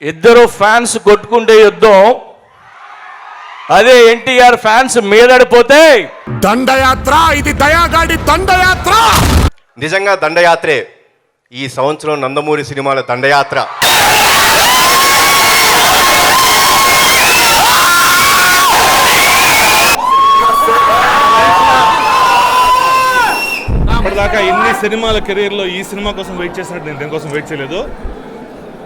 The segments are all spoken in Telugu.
ఇద్దరు ఫ్యాన్స్ కొట్టుకుంటే యుద్ధం, అదే ఎన్టీఆర్ ఫ్యాన్స్ మీదడిపోతే దండయాత్ర. ఇది దయాగాడి దండయాత్ర. నిజంగా దండయాత్రే ఈ సంవత్సరం నందమూరి సినిమాల దండయాత్ర. ఇప్పటిదాకా ఇన్ని సినిమాల కెరీర్లో ఈ సినిమా కోసం వెయిట్ చేసినట్టు నేను దేనికోసం వెయిట్ చేయలేదు.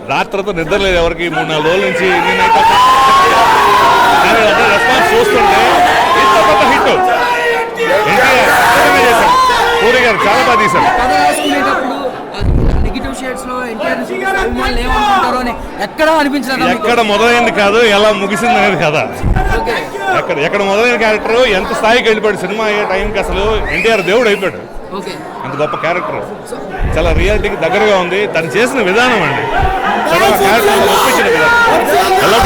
రాత్రితో నిద్ర లేదు ఎవరికి, 3-4 రోజుల నుంచి. రెస్పాన్స్ చూస్తుంటే ఇంత పెద్ద హిట్ ఎన్టీఆర్ చేశారు, పూరి గారు చాలా బాగా తీశారు. ఎక్కడ మొదలైంది కాదు, ఎలా ముగిసింది అనేది కదా. ఎక్కడ మొదలైన క్యారెక్టర్ ఎంత స్థాయికి వెళ్ళిపోయాడు సినిమా అయ్యే టైంకి. అసలు ఎన్టీఆర్ దేవుడు అయిపోయాడు. అంత గొప్ప క్యారెక్టర్, చాలా రియాలిటీకి దగ్గరగా ఉంది. తను చేసిన విధానం అండి, చాలా క్యారెక్టర్ ఒప్పించిన విధానం ఎలా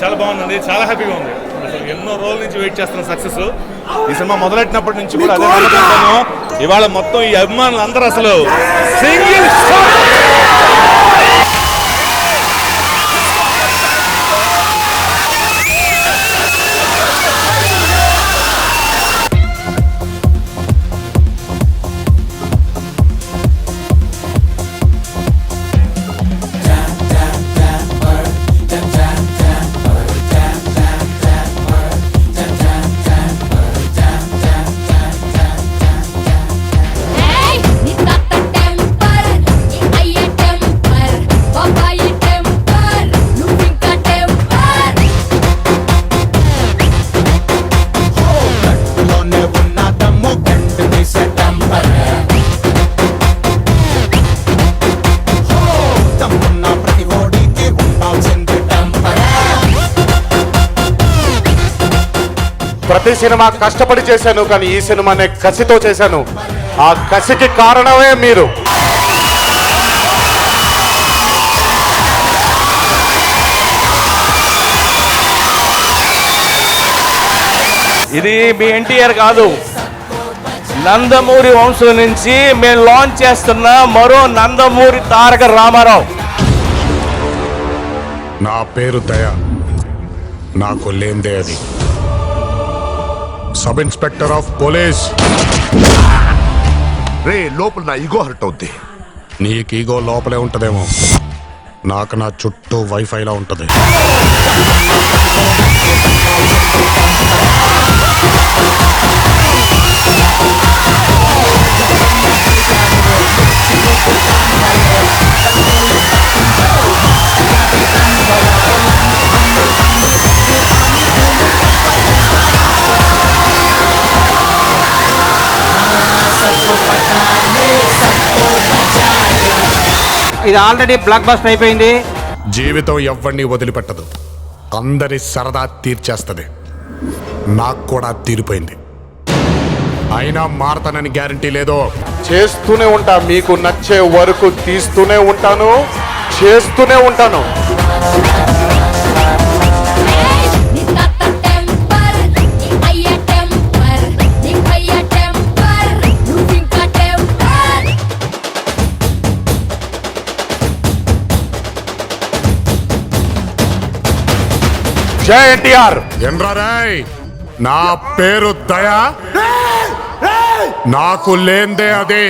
చాలా బాగుందండి, చాలా హ్యాపీగా ఉంది. అసలు ఎన్నో రోజుల నుంచి వెయిట్ చేస్తున్న సక్సెస్. ఈ సినిమా మొదలెట్టినప్పటి నుంచి కూడా అదే అనుకుంటాను. ఇవాళ మొత్తం ఈ అభిమానులు అందరూ అసలు సింగిల్ ప్రతి సినిమా కష్టపడి చేశాను, కానీ ఈ సినిమానే కసితో చేశాను. ఆ కసికి కారణమే మీరు. ఇది మీ ఎన్టీఆర్ కాదు, నందమూరి వంశం నుంచి మేము లాంచ్ చేస్తున్న మరో నందమూరి తారక రామారావు. నా పేరు దయ, నాకు లేందే అది. Sub inspector of police. రే, లోపల నా ఈగో హర్ట్ అవుద్ది. నీకు ఈగో లోపలే ఉంటదేమో, నాకు నా చుట్టూ వైఫైలా ఉంటది. ఇది ఆల్రెడీ బ్లాక్ బస్టర్ అయిపోయింది. జీవితం ఎవరిని వదిలిపెట్టదు, అందరి సరదా తీర్చేస్తుంది. నాకు కూడా తీరిపోయింది. అయినా మారతానని గ్యారంటీ లేదో. చేస్తూనే ఉంటా, మీకు నచ్చే వరకు తీస్తూనే ఉంటాను, చేస్తూనే ఉంటాను. జై ఎన్టీఆర్. ఎండ్రాయ్, నా పేరు దయా, నాకు లేందే అదే.